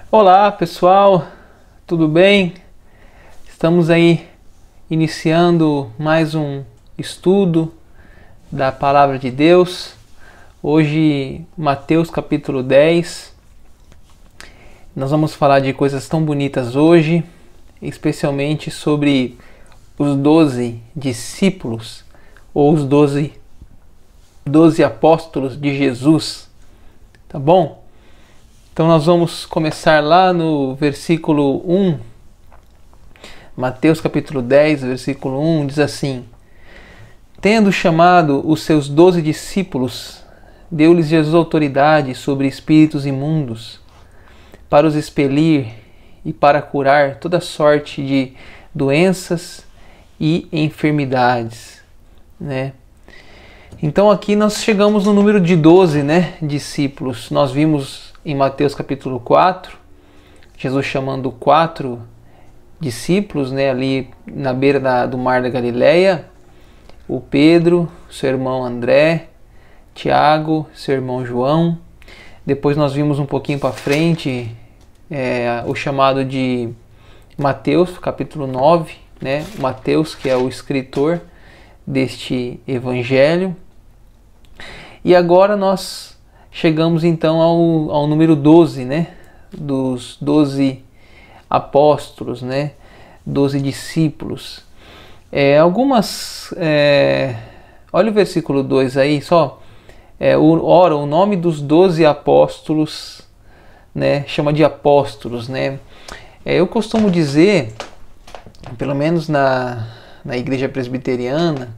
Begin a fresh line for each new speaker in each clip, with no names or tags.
Olá pessoal, tudo bem? Estamos aí iniciando mais um estudo da Palavra de Deus. Hoje, Mateus capítulo 10. Nós vamos falar de coisas tão bonitas hoje, especialmente sobre os 12 discípulos ou os 12 apóstolos de Jesus, tá bom? Então nós vamos começar lá no versículo 1, Mateus capítulo 10, versículo 1, diz assim: Tendo chamado os seus 12 discípulos, deu-lhes Jesus autoridade sobre espíritos imundos, para os expelir e para curar toda sorte de doenças e enfermidades, né? Então aqui nós chegamos no número de 12, né, discípulos. Nós vimos em Mateus capítulo 4, Jesus chamando 4 discípulos, né, ali na beira do mar da Galileia, o Pedro, seu irmão André, Tiago, seu irmão João. Depois nós vimos um pouquinho para frente o chamado de Mateus, capítulo 9, né, Mateus, que é o escritor deste evangelho. E agora nós chegamos então ao número 12, né? Dos 12 apóstolos, né? 12 discípulos. Olha o versículo 2 aí, só. O nome dos 12 apóstolos, né? Chama de apóstolos, né? Eu costumo dizer, pelo menos na igreja presbiteriana,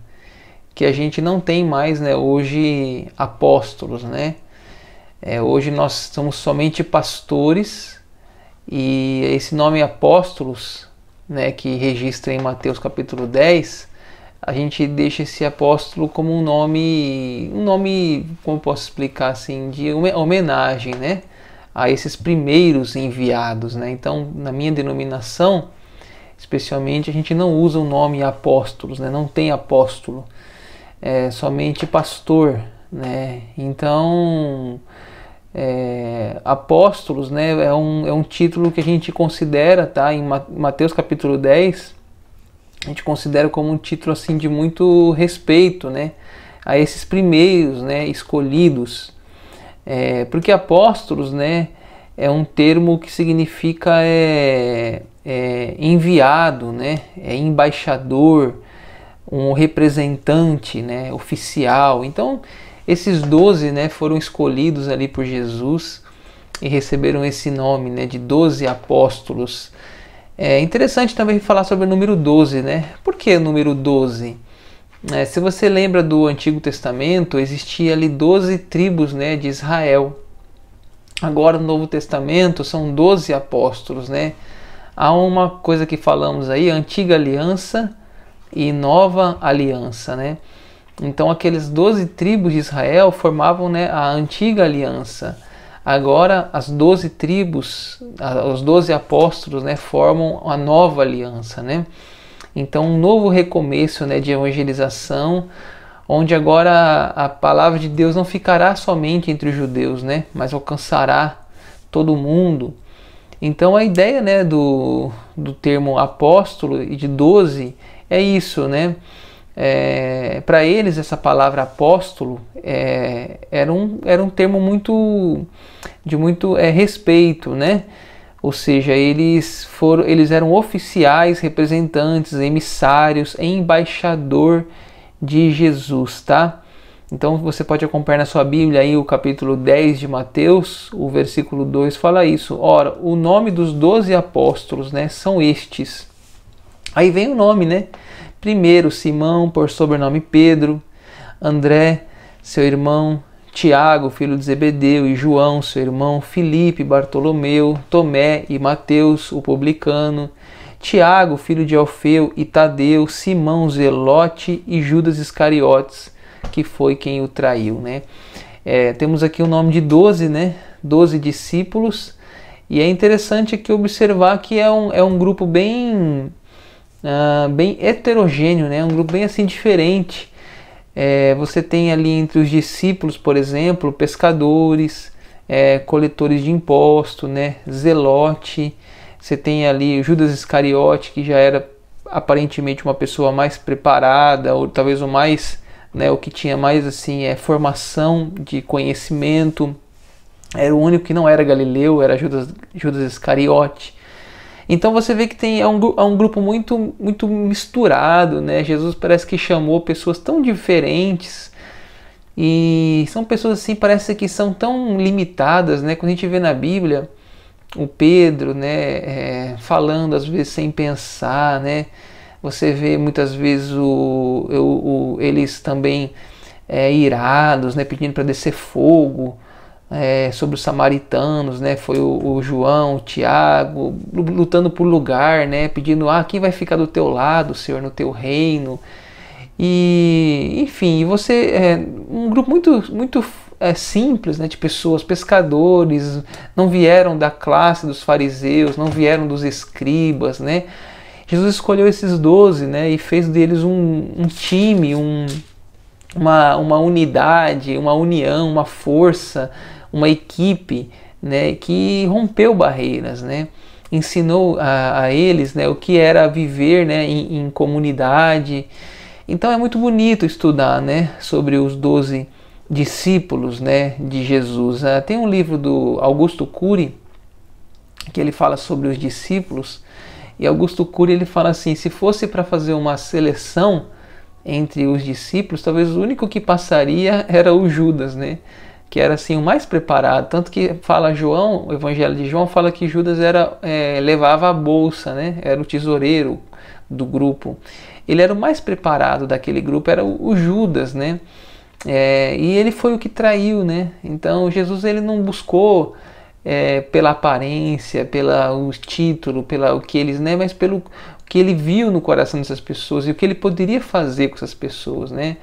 que a gente não tem mais, né, hoje apóstolos, né? Hoje nós somos somente pastores, e esse nome apóstolos, né, que registra em Mateus capítulo 10, a gente deixa esse apóstolo como um nome, como eu posso explicar assim, de homenagem, né, a esses primeiros enviados, né? Então, na minha denominação, especialmente, a gente não usa o nome apóstolos, né? Não tem apóstolo, é somente pastor, né? Então, apóstolos, né, é um título que a gente considera, tá? Em Mateus capítulo 10, a gente considera como um título assim de muito respeito, né, a esses primeiros, né, escolhidos, porque apóstolos, né, é um termo que significa enviado, né, embaixador, um representante, né, oficial. Então, esses 12, né, foram escolhidos ali por Jesus e receberam esse nome, né, de 12 apóstolos. É interessante também falar sobre o número 12, né? Por que o número 12? Se você lembra do Antigo Testamento, existia ali 12 tribos, né, de Israel. Agora no Novo Testamento são 12 apóstolos, né? Há uma coisa que falamos aí, Antiga Aliança e Nova Aliança, né? Então aqueles 12 tribos de Israel formavam, né, a Antiga Aliança. Agora as 12 tribos, os 12 apóstolos, né, formam a Nova Aliança, né? Então um novo recomeço, né, de evangelização, onde agora a palavra de Deus não ficará somente entre os judeus, né, mas alcançará todo mundo. Então a ideia, né, do termo apóstolo e de 12 é isso, né? Para eles essa palavra apóstolo era um termo de muito respeito, né? Ou seja, eles eram oficiais, representantes, emissários, embaixador de Jesus, tá? Então você pode acompanhar na sua Bíblia aí o capítulo 10 de Mateus, o versículo 2 fala isso. Ora, o nome dos 12 apóstolos, né, são estes. Aí vem o nome, né? Primeiro, Simão, por sobrenome Pedro, André, seu irmão, Tiago, filho de Zebedeu, e João, seu irmão, Filipe, Bartolomeu, Tomé e Mateus, o publicano, Tiago, filho de Alfeu, e Tadeu, Simão, Zelote e Judas Iscariotes, que foi quem o traiu, né? Temos aqui o nome de 12, né? 12 discípulos, e é interessante aqui observar que é um grupo bem heterogêneo, né? Um grupo bem assim diferente. Você tem ali entre os discípulos, por exemplo, pescadores, coletores de imposto, né, Zelote. Você tem ali Judas Iscariote, que já era aparentemente uma pessoa mais preparada, ou talvez o mais, né, o que tinha mais assim formação de conhecimento. Era o único que não era Galileu, era Judas Iscariote. Então você vê que é um grupo muito misturado, né? Jesus parece que chamou pessoas tão diferentes, e são pessoas assim, parece que são tão limitadas, né? Quando a gente vê na Bíblia o Pedro, né, falando às vezes sem pensar, né? Você vê muitas vezes eles também irados, né, pedindo para descer fogo sobre os samaritanos, né? Foi o João, o Tiago, lutando por lugar, né? Pedindo, quem vai ficar do teu lado, Senhor, no teu reino? E, enfim, um grupo muito simples, né, de pessoas, pescadores, não vieram da classe dos fariseus, não vieram dos escribas, né? Jesus escolheu esses 12, né, e fez deles um time, uma unidade, uma união, uma força, uma equipe, né, que rompeu barreiras, né? Ensinou a eles, né, o que era viver, né, em comunidade. Então é muito bonito estudar, né, sobre os 12 discípulos, né, de Jesus. Tem um livro do Augusto Cury que ele fala sobre os discípulos, e Augusto Cury ele fala assim: se fosse para fazer uma seleção entre os discípulos, talvez o único que passaria era o Judas, né, que era assim o mais preparado, tanto que fala João, o Evangelho de João fala que Judas levava a bolsa, né, era o tesoureiro do grupo. Ele era o mais preparado daquele grupo, era o Judas, né? E ele foi o que traiu, né? Então Jesus ele não buscou pela aparência, pelo título, pelo o que eles, né? Mas pelo que ele viu no coração dessas pessoas e o que ele poderia fazer com essas pessoas, né?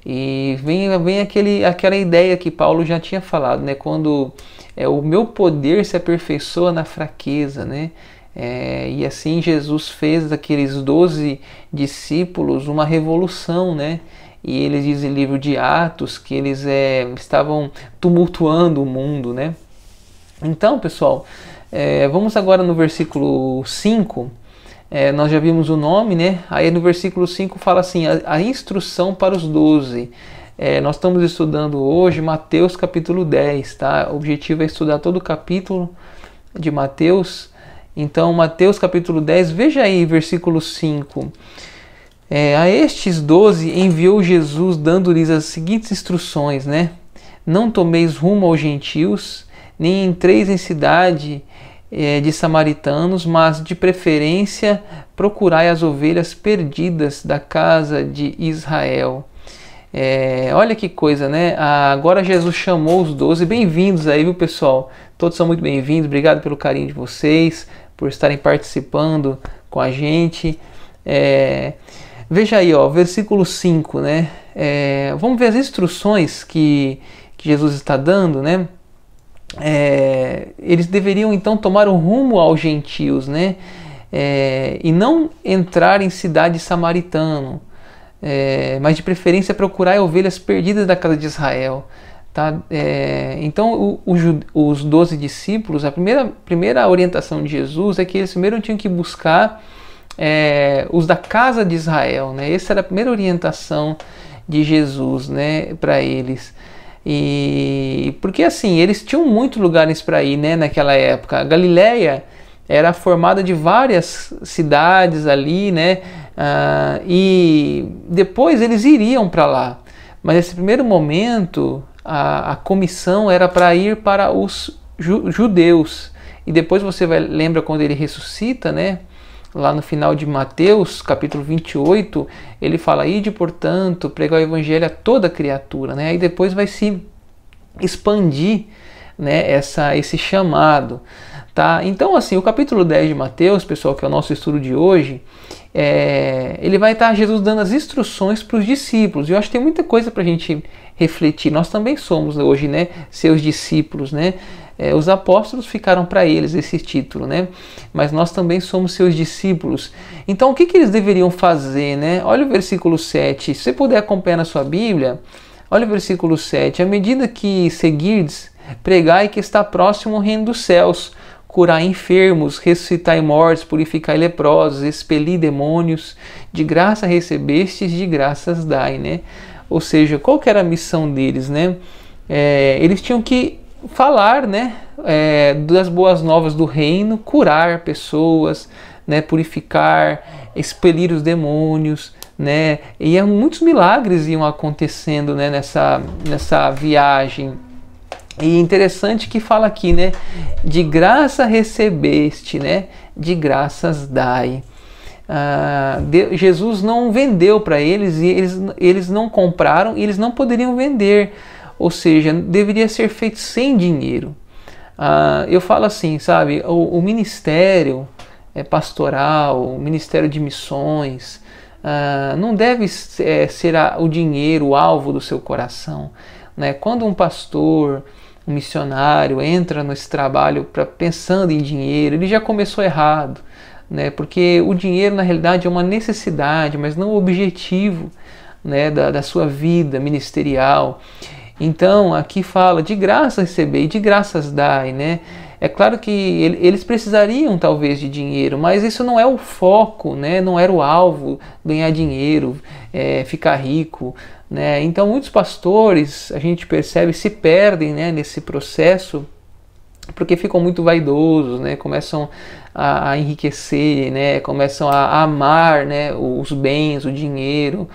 E vem aquela ideia que Paulo já tinha falado, né? Quando o meu poder se aperfeiçoa na fraqueza, né? E assim Jesus fez daqueles 12 discípulos uma revolução, né? E eles dizem no livro de Atos que eles estavam tumultuando o mundo, né? Então, pessoal, vamos agora no versículo 5. Nós já vimos o nome, né? Aí no versículo 5 fala assim: a instrução para os 12. Nós estamos estudando hoje Mateus capítulo 10, tá? O objetivo é estudar todo o capítulo de Mateus. Então, Mateus capítulo 10, veja aí, versículo 5. A estes 12 enviou Jesus, dando-lhes as seguintes instruções, né? Não tomeis rumo aos gentios, nem entreis em cidade de samaritanos, mas de preferência procurai as ovelhas perdidas da casa de Israel. Olha que coisa, né? Agora Jesus chamou os 12, bem-vindos aí, viu, pessoal? Todos são muito bem-vindos, obrigado pelo carinho de vocês, por estarem participando com a gente. Veja aí, ó, versículo 5, né? Vamos ver as instruções que Jesus está dando, né? Eles deveriam então tomar o rumo aos gentios, né? E não entrar em cidade samaritana, mas de preferência procurar ovelhas perdidas da casa de Israel. Tá? Então os 12 discípulos, a primeira orientação de Jesus é que eles primeiro tinham que buscar os da casa de Israel, né? Essa era a primeira orientação de Jesus, né, para eles. E porque assim, eles tinham muitos lugares para ir, né, naquela época. A Galileia era formada de várias cidades ali, né, e depois eles iriam para lá. Mas nesse primeiro momento a comissão era para ir para os judeus. E depois você lembra quando ele ressuscita, né? Lá no final de Mateus, capítulo 28, ele fala: ide, portanto, pregar o evangelho a toda criatura, né? Aí depois vai se expandir, né, esse chamado, tá? Então, assim, o capítulo 10 de Mateus, pessoal, que é o nosso estudo de hoje, ele vai estar Jesus dando as instruções para os discípulos. E eu acho que tem muita coisa para a gente refletir. Nós também somos hoje, né, seus discípulos, né? Os apóstolos ficaram para eles esse título, né? Mas nós também somos seus discípulos. Então, o que eles deveriam fazer, né? Olha o versículo 7. Se você puder acompanhar na sua Bíblia, olha o versículo 7. À medida que seguirdes pregai que está próximo o reino dos céus, curai enfermos, ressuscitai mortos, purificai leprosos, expeli demônios, de graça recebestes, de graças dai, né? Ou seja, qual que era a missão deles, né? Eles tinham que falar, né, das boas novas do reino, curar pessoas, né, purificar, expelir os demônios, né? E muitos milagres iam acontecendo, né, nessa viagem. E interessante que fala aqui, né, de graça recebeste, né, de graças dai. Jesus não vendeu para eles e eles não compraram e eles não poderiam vender, ou seja, deveria ser feito sem dinheiro. Eu falo assim, sabe, o ministério pastoral, o ministério de missões, não deve ser o dinheiro o alvo do seu coração, né? Quando um pastor, um missionário entra nesse trabalho pensando em dinheiro, ele já começou errado, né? Porque o dinheiro na realidade é uma necessidade, mas não o objetivo, né, da sua vida ministerial. Então aqui fala de graça receber e de graças dai, né? É claro que eles precisariam talvez de dinheiro, mas isso não é o foco, né? Não era o alvo, ganhar dinheiro, ficar rico, né? Então muitos pastores, a gente percebe, se perdem, né, nesse processo porque ficam muito vaidosos, né? Começam a enriquecer, né? Começam a amar, né, os bens, o dinheiro,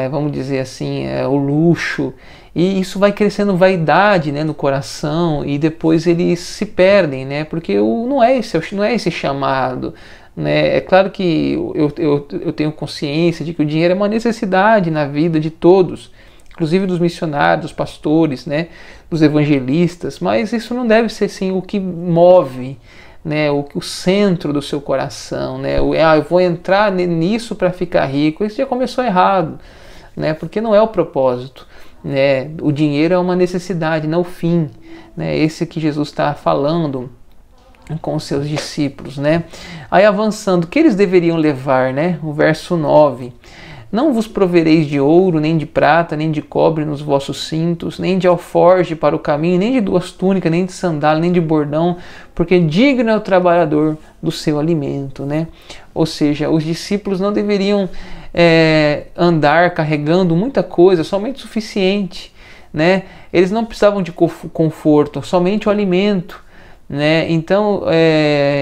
vamos dizer assim, o luxo. E isso vai crescendo vaidade, né, no coração, e depois eles se perdem, né, porque não é esse chamado, né. É claro que eu tenho consciência de que o dinheiro é uma necessidade na vida de todos, inclusive dos missionários, dos pastores, né, dos evangelistas, mas isso não deve ser assim o que move, né, o centro do seu coração, né. Eu vou entrar nisso para ficar rico. Isso já começou errado, né, porque não é o propósito. Né? O dinheiro é uma necessidade, não o fim, né? Esse que Jesus está falando com os seus discípulos, né? Aí avançando, o que eles deveriam levar, né? O verso 9: não vos provereis de ouro, nem de prata, nem de cobre nos vossos cintos, nem de alforje para o caminho, nem de 2 túnicas, nem de sandália, nem de bordão, porque digno é o trabalhador do seu alimento, né? Ou seja, os discípulos não deveriam andar carregando muita coisa, somente o suficiente, né? Eles não precisavam de conforto, somente o alimento, né? Então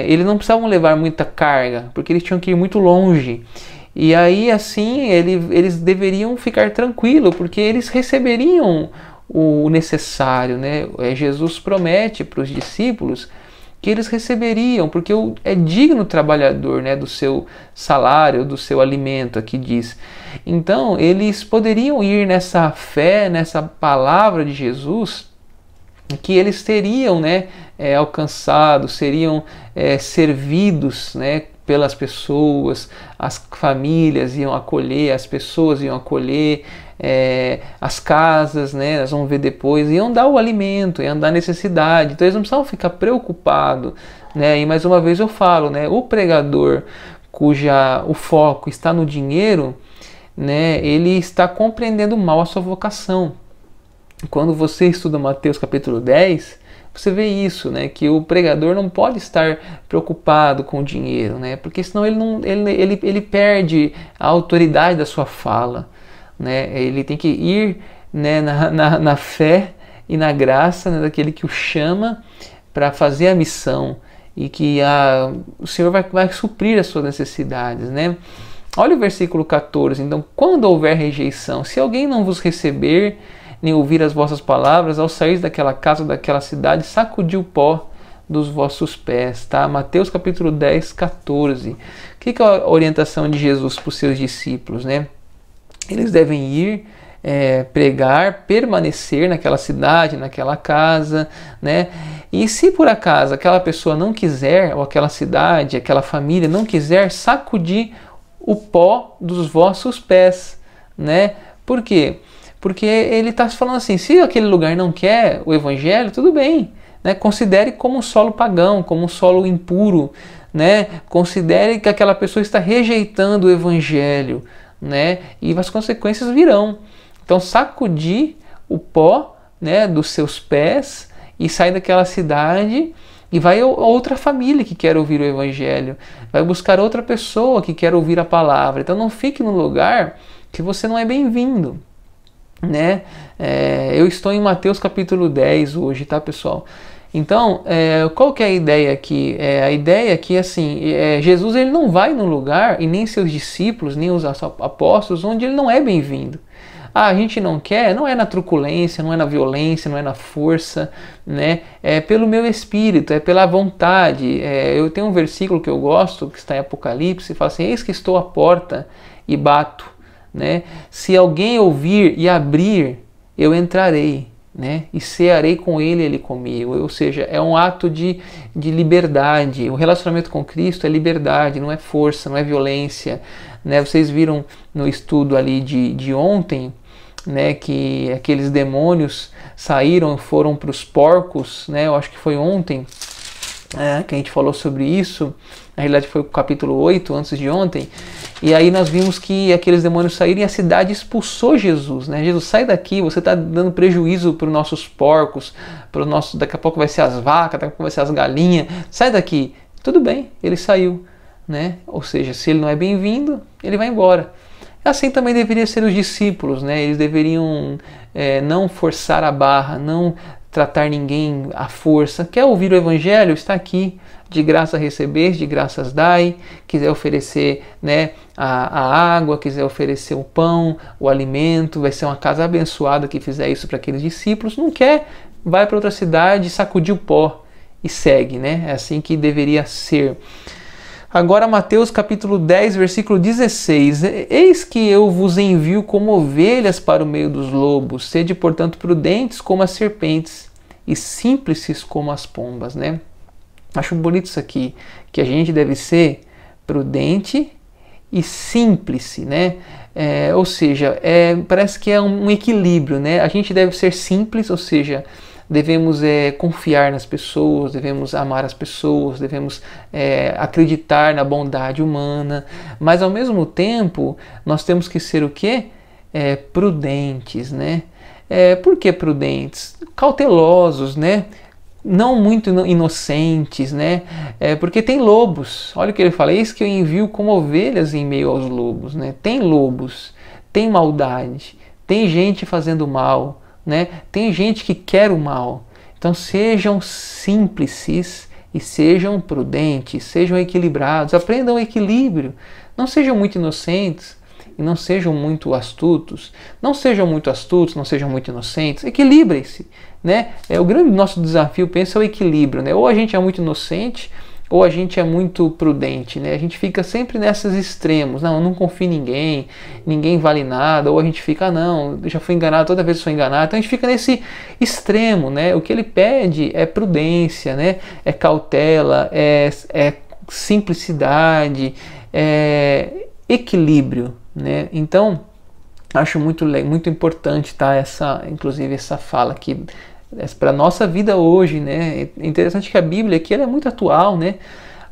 eles não precisavam levar muita carga, porque eles tinham que ir muito longe. E aí assim eles deveriam ficar tranquilos, porque eles receberiam o necessário, né? Jesus promete para os discípulos que eles receberiam, porque é digno o trabalhador, né, do seu salário, do seu alimento, aqui diz. Então, eles poderiam ir nessa fé, nessa palavra de Jesus, que eles teriam, né, alcançado, seriam servidos, né, pelas pessoas, as famílias iam acolher, as pessoas iam acolher, as casas, né, nós vamos ver depois, iam dar o alimento, iam dar a necessidade. Então eles não precisavam ficar preocupados, né? E mais uma vez eu falo, né, o pregador o foco está no dinheiro, né, ele está compreendendo mal a sua vocação. Quando você estuda Mateus capítulo 10, você vê isso, né, que o pregador não pode estar preocupado com o dinheiro, né, porque senão ele perde a autoridade da sua fala, né. Ele tem que ir, né, na fé e na graça, né, daquele que o chama para fazer a missão, e que o Senhor vai suprir as suas necessidades, né. Olha o versículo 14. Então, quando houver rejeição, se alguém não vos receber, nem ouvir as vossas palavras, ao sair daquela casa, daquela cidade, sacudi o pó dos vossos pés, tá? Mateus capítulo 10, 14. O que é a orientação de Jesus para os seus discípulos, né? Eles devem ir, pregar, permanecer naquela cidade, naquela casa, né? E se por acaso aquela pessoa não quiser, ou aquela cidade, aquela família não quiser, sacudir o pó dos vossos pés, né? Por quê? Porque ele está falando assim, se aquele lugar não quer o evangelho, tudo bem, né? Considere como um solo pagão, como um solo impuro, né? Considere que aquela pessoa está rejeitando o evangelho, né? E as consequências virão. Então sacudir o pó né, dos seus pés e sai daquela cidade e vai a outra família que quer ouvir o Evangelho, vai buscar outra pessoa que quer ouvir a palavra. Então não fique no lugar que você não é bem-vindo, né? Eu estou em Mateus capítulo 10 hoje, tá, pessoal? Então, qual que é a ideia aqui? A ideia aqui, assim, Jesus ele não vai num lugar, e nem seus discípulos, nem os apóstolos, onde ele não é bem-vindo. A gente não quer, não é na truculência, não é na violência, não é na força, né? É pelo meu espírito, é pela vontade. Eu tenho um versículo que eu gosto, que está em Apocalipse, fala assim: eis que estou à porta e bato, né? Se alguém ouvir e abrir, eu entrarei, né? E cearei com ele, ele comigo. Ou seja, é um ato de liberdade. O relacionamento com Cristo é liberdade, não é força, não é violência, né? Vocês viram no estudo ali de ontem, né, que aqueles demônios saíram, foram para os porcos, né? Eu acho que foi ontem que a gente falou sobre isso. Na realidade foi o capítulo 8, antes de ontem. E aí nós vimos que aqueles demônios saíram e a cidade expulsou Jesus, né? Jesus, sai daqui, você está dando prejuízo para os nossos porcos, daqui a pouco vai ser as vacas, daqui a pouco vai ser as galinhas, sai daqui. Tudo bem, ele saiu, né? Ou seja, se ele não é bem-vindo, ele vai embora. Assim também deveria ser os discípulos, né? Eles deveriam não forçar a barra, não tratar ninguém à força. Quer ouvir o Evangelho? Está aqui. De graça receber, de graças dai. Quiser oferecer, né, a água, quiser oferecer o pão, o alimento, vai ser uma casa abençoada que fizer isso para aqueles discípulos. Não quer? Vai para outra cidade, sacudir o pó e segue, né? É assim que deveria ser. Agora Mateus capítulo 10, versículo 16. Eis que eu vos envio como ovelhas para o meio dos lobos. Sede, portanto, prudentes como as serpentes e simples como as pombas, né? Acho bonito isso aqui, que a gente deve ser prudente e simples, né? Ou seja, parece que é um equilíbrio, né? A gente deve ser simples, ou seja, devemos confiar nas pessoas, devemos amar as pessoas, devemos acreditar na bondade humana, mas ao mesmo tempo nós temos que ser o quê? Prudentes, né? Por que prudentes? Cautelosos, né? Não muito inocentes, né? Porque tem lobos. Olha o que ele fala: eis que eu envio como ovelhas em meio aos lobos, né? Tem lobos, tem maldade, tem gente fazendo mal, né? Tem gente que quer o mal. Então sejam simples e sejam prudentes, sejam equilibrados, aprendam o equilíbrio. Não sejam muito inocentes e não sejam muito astutos. Não sejam muito astutos, não sejam muito inocentes. Equilibrem-se, né? O grande nosso desafio, pensa, é o equilíbrio, né? Ou a gente é muito inocente ou a gente é muito prudente, né? A gente fica sempre nesses extremos. Não, eu não confio em ninguém, ninguém vale nada. Ou a gente fica, não, eu já fui enganado, toda vez eu sou enganado. Então a gente fica nesse extremo, né? O que ele pede é prudência, né? É cautela, é simplicidade, é equilíbrio, né? Então acho muito importante, tá? Inclusive essa fala aqui para a nossa vida hoje, né? É interessante que a Bíblia aqui ela é muito atual, né?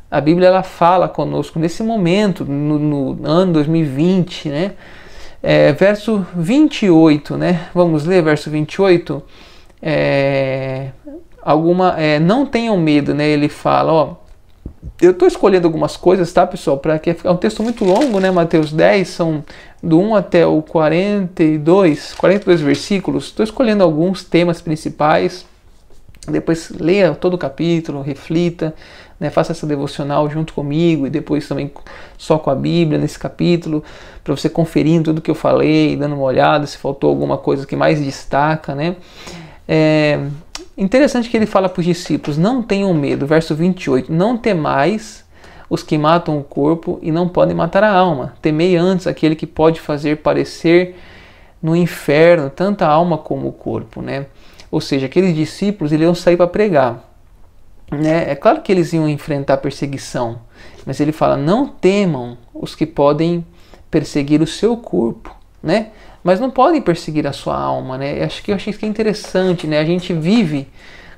A Bíblia ela fala conosco nesse momento, no ano 2020, né? Verso 28, né? Vamos ler verso 28. Não tenham medo, né? Ele fala, ó, eu estou escolhendo algumas coisas, tá, pessoal? Para que é um texto muito longo, né? Mateus 10, são do 1 até o 42 versículos. Estou escolhendo alguns temas principais. Depois leia todo o capítulo, reflita, né? Faça essa devocional junto comigo e depois também só com a Bíblia nesse capítulo, para você conferir tudo que eu falei, dando uma olhada se faltou alguma coisa que mais destaca, né? Interessante que ele fala para os discípulos: não tenham medo, verso 28, não temais os que matam o corpo e não podem matar a alma. Temei antes aquele que pode fazer parecer no inferno tanto a alma como o corpo, né? Ou seja, aqueles discípulos eles iam sair para pregar, né? É claro que eles iam enfrentar perseguição, mas ele fala: não temam os que podem perseguir o seu corpo, né? Mas não podem perseguir a sua alma, né? Eu achei que é interessante, né? A gente vive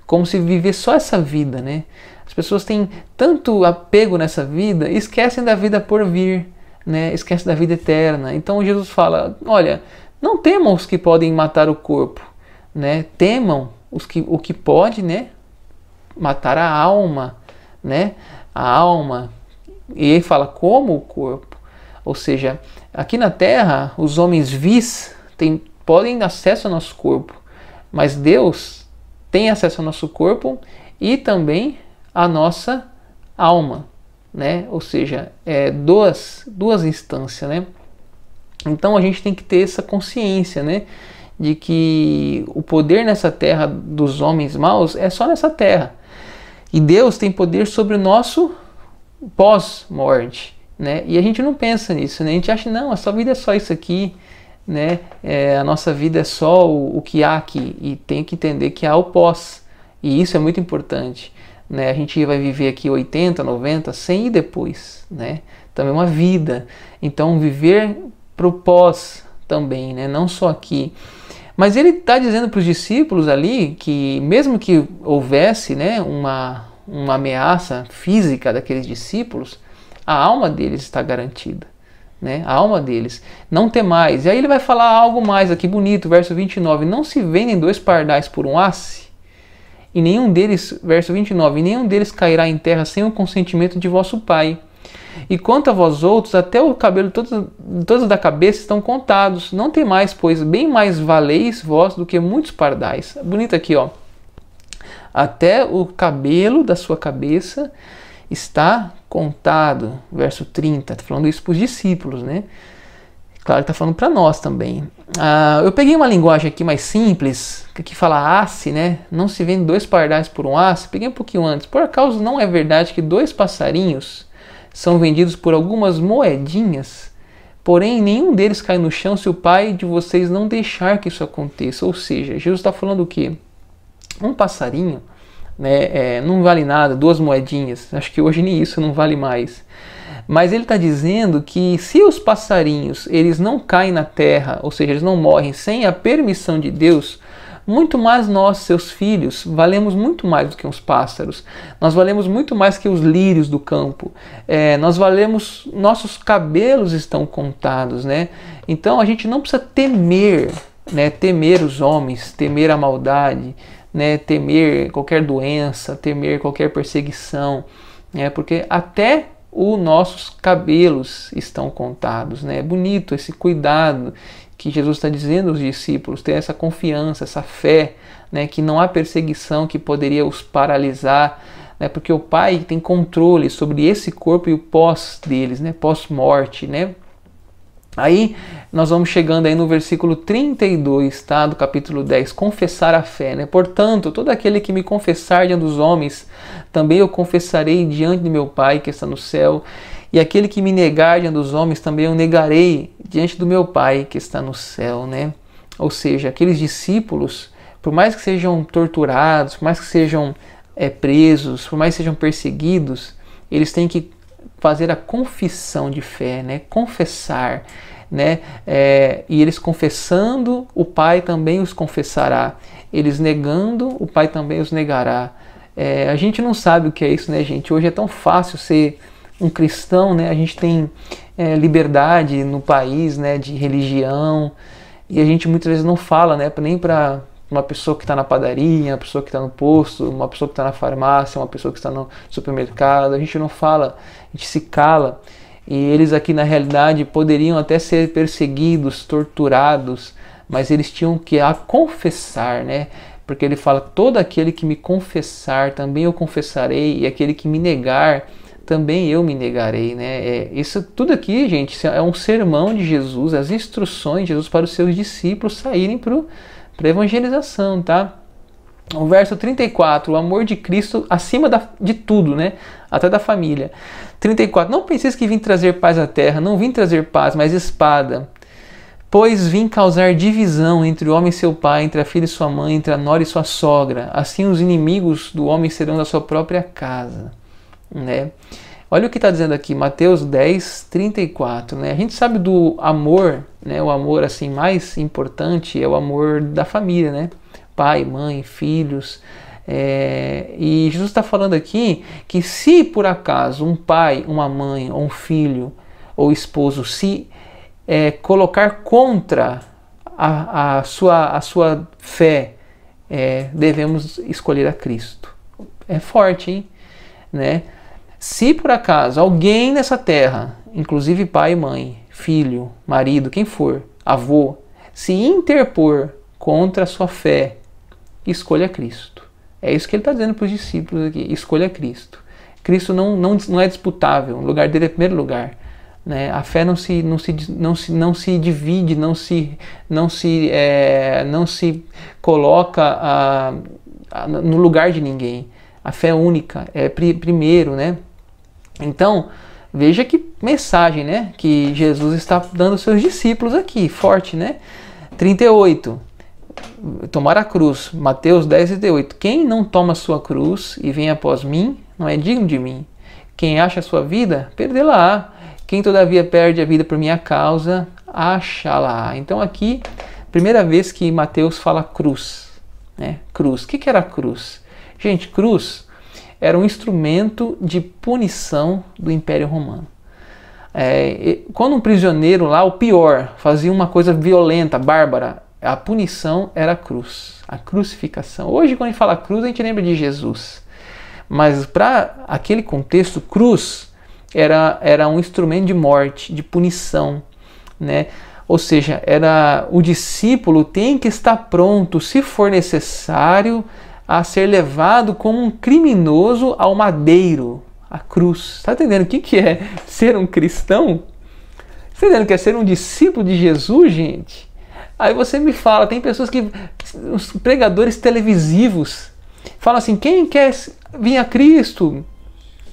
como se viver só essa vida, né? As pessoas têm tanto apego nessa vida e esquecem da vida por vir, né? Esquecem da vida eterna. Então Jesus fala: olha, não temam os que podem matar o corpo, né? Temam o que pode, né? Matar a alma, né? A alma. E ele fala como o corpo. Ou seja, aqui na Terra, os homens vis podem ter acesso ao nosso corpo, mas Deus tem acesso ao nosso corpo e também à nossa alma, né? Ou seja, duas instâncias, né? Então a gente tem que ter essa consciência, né? De que o poder nessa terra dos homens maus é só nessa terra. E Deus tem poder sobre o nosso pós-morte, né? E a gente não pensa nisso, né? A gente acha, não, a sua vida é só isso aqui, né? A nossa vida é só o que há aqui. E tem que entender que há o pós. E isso é muito importante, né? A gente vai viver aqui 80, 90, 100 e depois, né? Também uma vida. Então viver para o pós também, né? Não só aqui. Mas ele está dizendo para os discípulos ali que mesmo que houvesse, né, uma ameaça física daqueles discípulos, a alma deles está garantida, né? A alma deles. Não temais. E aí ele vai falar algo mais aqui bonito, verso 29. Não se vendem 2 pardais por um asse, e nenhum deles, verso 29, e nenhum deles cairá em terra sem o consentimento de vosso Pai. E quanto a vós outros, até o cabelo todos da cabeça estão contados. Não temais, pois bem mais valeis vós do que muitos pardais. Bonito aqui, ó. Até o cabelo da sua cabeça está contado. Verso 30, está falando isso para os discípulos, né? Claro que está falando para nós também. Eu peguei uma linguagem aqui mais simples, que aqui fala asse, né? Não se vende 2 pardais por um asse. Peguei um pouquinho antes. Por acaso não é verdade que 2 passarinhos são vendidos por algumas moedinhas? Porém, nenhum deles cai no chão se o Pai de vocês não deixar que isso aconteça. Ou seja, Jesus está falando o quê? Um passarinho, né, não vale nada, 2 moedinhas. Acho que hoje nem isso não vale mais. Mas ele está dizendo que se os passarinhos eles não caem na terra, ou seja, eles não morrem sem a permissão de Deus, muito mais nós, seus filhos, valemos muito mais do que os pássaros. Nós valemos muito mais que os lírios do campo. Nós valemos, nossos cabelos estão contados, né? Então a gente não precisa temer, né? Temer os homens, temer a maldade, né? Temer qualquer doença, temer qualquer perseguição, né? Porque até os nossos cabelos estão contados, né? É bonito esse cuidado que Jesus está dizendo aos discípulos, ter essa confiança, essa fé, né? Que não há perseguição que poderia os paralisar, né? Porque o Pai tem controle sobre esse corpo e o pós deles, né? Pós-morte, né? Aí nós vamos chegando aí no versículo 32, tá? Do capítulo 10, confessar a fé, né? Portanto, todo aquele que me confessar diante dos homens, também eu confessarei diante de meu Pai que está no céu, e aquele que me negar diante dos homens, também eu negarei diante do meu Pai que está no céu, né? Ou seja, aqueles discípulos, por mais que sejam torturados, por mais que sejam presos, por mais que sejam perseguidos, eles têm que fazer a confissão de fé, né? Confessar, né? E eles confessando, o Pai também os confessará. Eles negando, o Pai também os negará. A gente não sabe o que é isso, né, gente? Hoje é tão fácil ser um cristão, né? A gente tem liberdade no país, né? De religião, e a gente muitas vezes não fala, né? Nem para uma pessoa que está na padaria, uma pessoa que está no posto, uma pessoa que está na farmácia, uma pessoa que está no supermercado. A gente não fala, a gente se cala. E eles aqui na realidade poderiam até ser perseguidos, torturados, mas eles tinham que confessar, né? Porque ele fala, todo aquele que me confessar, também eu confessarei, e aquele que me negar, também eu me negarei, né? Isso tudo aqui, gente, é um sermão de Jesus, as instruções de Jesus para os seus discípulos saírem para a evangelização, tá? O verso 34, o amor de Cristo acima de tudo, né? Até da família. 34, não penseis que vim trazer paz à terra, não vim trazer paz, mas espada. Pois vim causar divisão entre o homem e seu pai, entre a filha e sua mãe, entre a nora e sua sogra. Assim os inimigos do homem serão da sua própria casa, né? Olha o que está dizendo aqui, Mateus 10, 34, né? A gente sabe do amor, né? O amor assim mais importante é o amor da família, né? Pai, mãe, filhos. E Jesus está falando aqui que se por acaso um pai, uma mãe, ou um filho, ou esposo se colocar contra a sua fé, devemos escolher a Cristo. É forte, hein? Né? Se por acaso alguém nessa terra, inclusive pai, mãe, filho, marido, quem for, avô, se interpor contra a sua fé, escolha Cristo. É isso que ele está dizendo para os discípulos aqui, escolha Cristo. Cristo não é disputável, o lugar dele é primeiro lugar. Né? A fé não se divide, não se coloca no lugar de ninguém. A fé é única, é primeiro, né? Então, veja que mensagem, né, que Jesus está dando aos seus discípulos aqui, forte, né? 38, tomar a cruz, Mateus 10, 38. Quem não toma sua cruz e vem após mim, não é digno de mim. Quem acha a sua vida, perdê-la-á. Quem todavia perde a vida por minha causa, achá-la-á. Então aqui, primeira vez que Mateus fala cruz, né? Cruz. O que era a cruz? Gente, cruz era um instrumento de punição do Império Romano. Quando um prisioneiro lá, o pior, fazia uma coisa violenta, bárbara, a punição era a cruz, a crucificação. Hoje, quando a gente fala cruz, a gente lembra de Jesus. Mas para aquele contexto, cruz era um instrumento de morte, de punição, né? Ou seja, o discípulo tem que estar pronto, se for necessário, a ser levado como um criminoso ao madeiro, a cruz. Está entendendo o que é ser um cristão? Está entendendo o que é ser um discípulo de Jesus, gente? Aí você me fala, tem pessoas os pregadores televisivos, falam assim, quem quer vir a Cristo?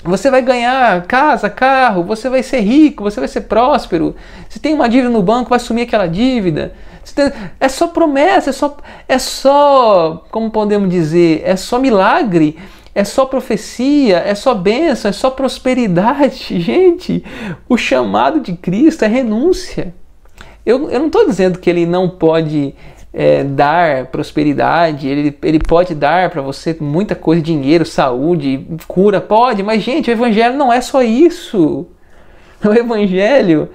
Você vai ganhar casa, carro, você vai ser rico, você vai ser próspero. Se tem uma dívida no banco, vai assumir aquela dívida. É só promessa, é só, como podemos dizer, é só milagre, é só profecia, é só bênção, é só prosperidade. Gente, o chamado de Cristo é renúncia. Eu não estou dizendo que ele não pode dar prosperidade, ele pode dar para você muita coisa, dinheiro, saúde, cura, pode, mas gente, o evangelho não é só isso. O evangelho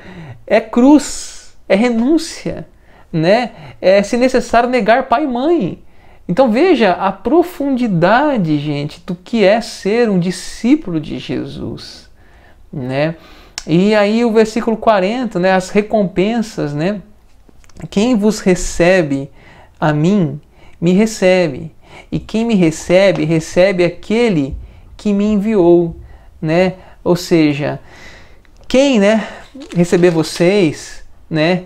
é cruz, é renúncia, né? É, se necessário, negar pai e mãe. Então veja a profundidade, gente, do que é ser um discípulo de Jesus, né? E aí o versículo 40, né, as recompensas, né? Quem vos recebe a mim, me recebe. E quem me recebe, recebe aquele que me enviou, né? Ou seja, quem, né, receber vocês, né,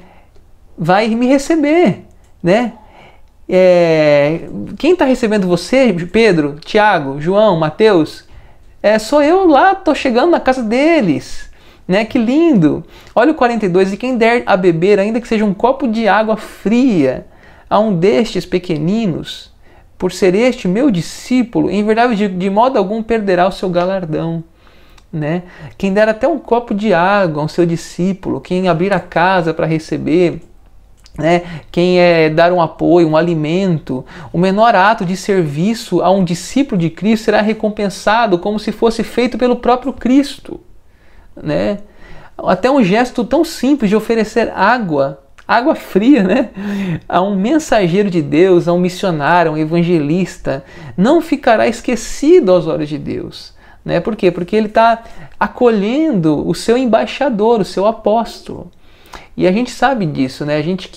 vai me receber, né? Quem está recebendo você, Pedro, Tiago, João, Mateus, sou eu lá, estou chegando na casa deles. Né? Que lindo! Olha o 42, e quem der a beber, ainda que seja um copo de água fria, a um destes pequeninos, por ser este meu discípulo, em verdade de modo algum perderá o seu galardão. Né? Quem der até um copo de água ao seu discípulo, quem abrir a casa para receber, né? Quem dar um apoio, um alimento, o menor ato de serviço a um discípulo de Cristo será recompensado como se fosse feito pelo próprio Cristo. Né? Até um gesto tão simples de oferecer água fria, né, a um mensageiro de Deus, a um missionário, a um evangelista, não ficará esquecido aos olhos de Deus. Né? Por quê? Porque ele está acolhendo o seu embaixador, o seu apóstolo. E a gente sabe disso, né? A gente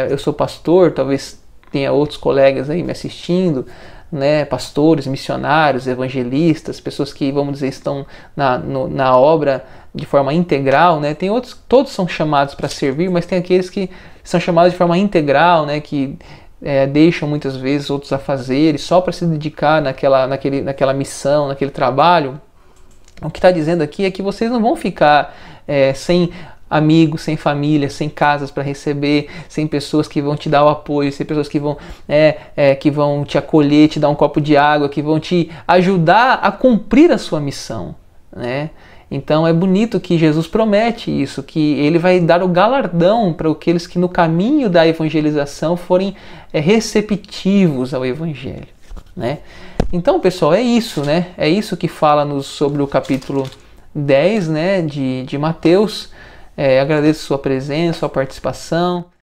eu sou pastor, talvez tenha outros colegas aí me assistindo, né, pastores, missionários, evangelistas, pessoas que, vamos dizer, estão na obra de forma integral, né? Tem outros, todos são chamados para servir, mas tem aqueles que são chamados de forma integral, né, que deixam muitas vezes outros afazeres só para se dedicar naquela missão, naquele trabalho. O que está dizendo aqui é que vocês não vão ficar sem amigos, sem família, sem casas para receber, sem pessoas que vão te dar o apoio, sem pessoas que vão te acolher, te dar um copo de água, que vão te ajudar a cumprir a sua missão, né? Então é bonito que Jesus promete isso, que ele vai dar o galardão para aqueles que no caminho da evangelização forem receptivos ao evangelho, né? Então, pessoal, é isso, né? É isso que fala sobre o capítulo 10, né, de Mateus. Agradeço sua presença, sua participação.